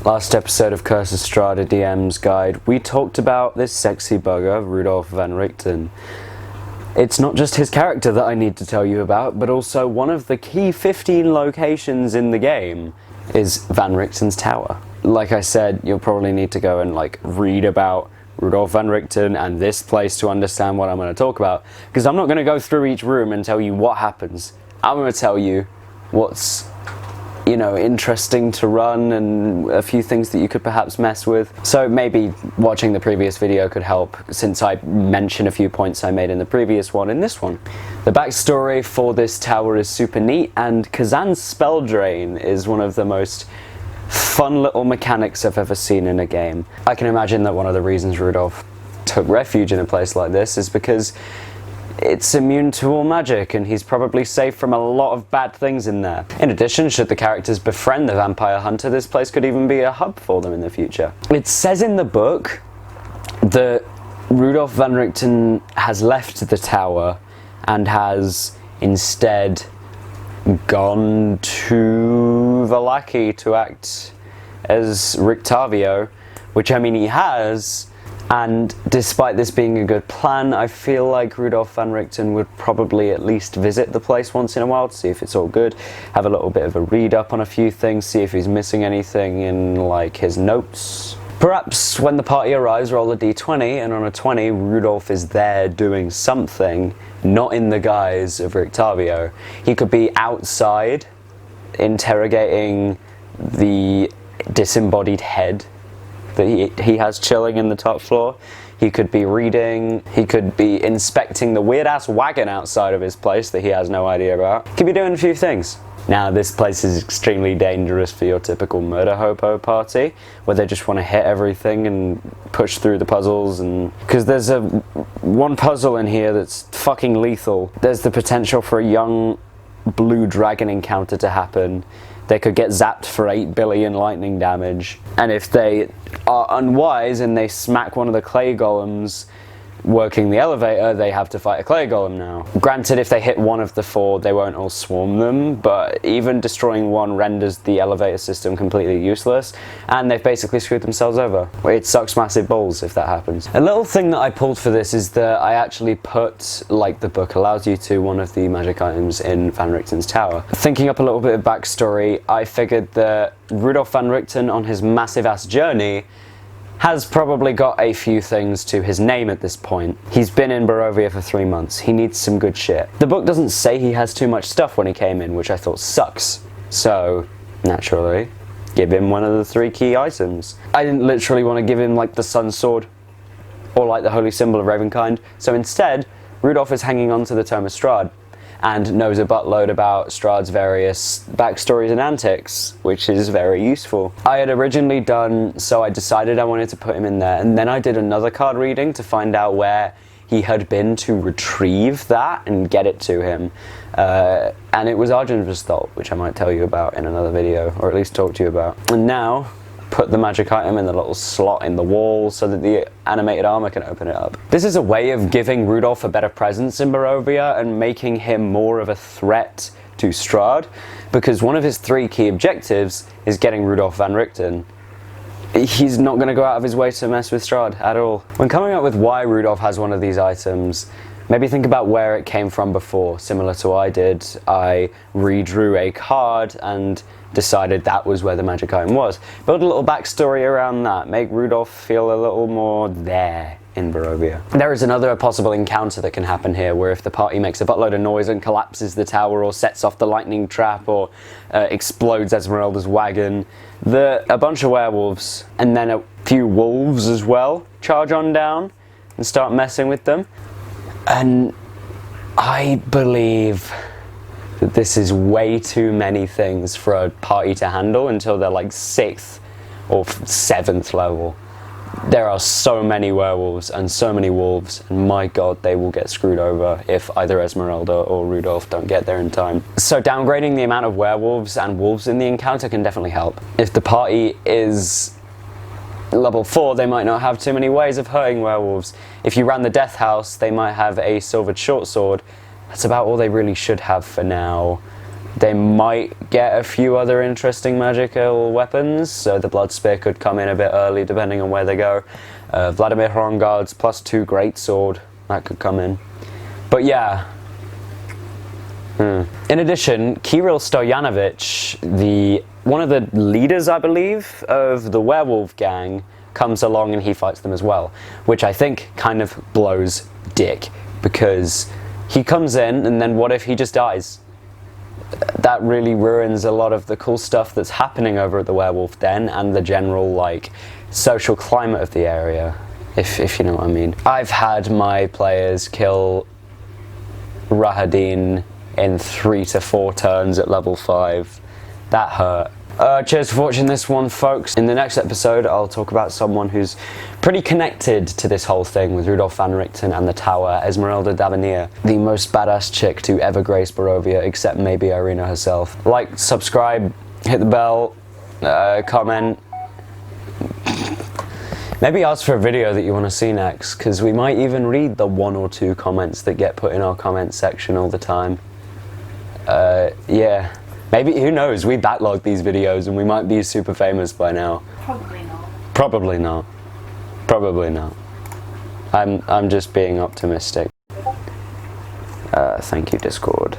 Last episode of Curse of Strahd DM's guide, we talked about this sexy bugger, Rudolph van Richten. It's not just his character that I need to tell you about, but also one of the key 15 locations in the game is Van Richten's tower. Like I said, you'll probably need to go and read about Rudolph van Richten and this place to understand what I'm going to talk about, because I'm not going to go through each room and tell you what happens. I'm going to tell you what's interesting to run and a few things that you could perhaps mess with. So maybe watching the previous video could help, since I mentioned a few points I made in the previous one in this one. The backstory for this tower is super neat, and Kazan's spell drain is one of the most fun little mechanics I've ever seen in a game. I can imagine that one of the reasons Rudolph took refuge in a place like this is because it's immune to all magic, and he's probably safe from a lot of bad things in there. In addition, should the characters befriend the vampire hunter, this place could even be a hub for them in the future. It says in the book that Rudolph van Richten has left the tower and has instead gone to Gollaglee to act as Rictavio, which I mean he has. And despite this being a good plan, I feel like Rudolph van Richten would probably at least visit the place once in a while to see if it's all good, have a little bit of a read up on a few things, see if he's missing anything in his notes. Perhaps when the party arrives, roll a d20, and on a 20, Rudolph is there doing something, not in the guise of Rictavio. He could be outside, interrogating the disembodied head that he has chilling in the top floor. He could be reading, he could be inspecting the weird ass wagon outside of his place that he has no idea about. He could be doing a few things. Now, this place is extremely dangerous for your typical murder hobo party, where they just want to hit everything and push through the puzzles, and because there's one puzzle in here that's fucking lethal. There's the potential for a young blue dragon encounter to happen. They could get zapped for 8 billion lightning damage, and if they are unwise and they smack one of the clay golems working the elevator, they have to fight a clay golem now. Granted, if they hit one of the 4, they won't all swarm them, but even destroying one renders the elevator system completely useless, and they've basically screwed themselves over. It sucks massive balls if that happens. A little thing that I pulled for this is that I actually put, like the book allows you to, one of the magic items in Van Richten's tower. Thinking up a little bit of backstory, I figured that Rudolph van Richten, on his massive ass journey, has probably got a few things to his name at this point. He's been in Barovia for 3 months. He needs some good shit. The book doesn't say he has too much stuff when he came in, which I thought sucks. So, naturally, give him one of the 3 key items. I didn't literally want to give him the Sun Sword or the Holy Symbol of Ravenkind, so instead, Rudolph is hanging on to the Tome of Strahd and knows a buttload about Strahd's various backstories and antics, which is very useful. I had originally done, so I decided I wanted to put him in there, and then I did another card reading to find out where he had been to retrieve that and get it to him. And it was Argynvostholt, which I might tell you about in another video, or at least talk to you about. And now, put the magic item in the little slot in the wall so that the animated armor can open it up. This is a way of giving Rudolph a better presence in Barovia and making him more of a threat to Strahd, because one of his 3 key objectives is getting Rudolph van Richten. He's not going to go out of his way to mess with Strahd at all. When coming up with why Rudolph has one of these items, maybe think about where it came from before. Similar to what I did, I redrew a card and decided that was where the magic item was. Build a little backstory around that, make Rudolph feel a little more there in Barovia. There is another possible encounter that can happen here, where if the party makes a buttload of noise and collapses the tower or sets off the lightning trap or explodes Esmeralda's wagon, a bunch of werewolves and then a few wolves as well charge on down and start messing with them. And I believe that this is way too many things for a party to handle until they're 6th or 7th level. There are so many werewolves and so many wolves, and my god, they will get screwed over if either Esmeralda or Rudolph don't get there in time. So downgrading the amount of werewolves and wolves in the encounter can definitely help. If the party is level 4, they might not have too many ways of hurting werewolves. If you ran the Death House, they might have a silvered short sword. That's about all they really should have for now. They might get a few other interesting magical weapons, so the Blood Spear could come in a bit early depending on where they go. Vladimir Hrongard's +2 Greatsword, that could come in. But yeah. In addition, Kirill Stoyanovich, one of the leaders, I believe, of the werewolf gang, comes along and he fights them as well, which I think kind of blows dick, because he comes in and then what if he just dies? That really ruins a lot of the cool stuff that's happening over at the werewolf den and the general, like, social climate of the area, if you know what I mean. I've had my players kill Rahadin in 3 to 4 turns at level 5. That hurt. Cheers for watching this one, folks. In the next episode, I'll talk about someone who's pretty connected to this whole thing with Rudolph van Richten and the Tower, Esmeralda Davenir, the most badass chick to ever grace Barovia, except maybe Irina herself. Like, subscribe, hit the bell, comment. Maybe ask for a video that you want to see next, because we might even read the 1 or 2 comments that get put in our comment section all the time. Yeah. Maybe, who knows, we backlog these videos and we might be super famous by now. Probably not. Probably not. Probably not. I'm just being optimistic. Thank you, Discord.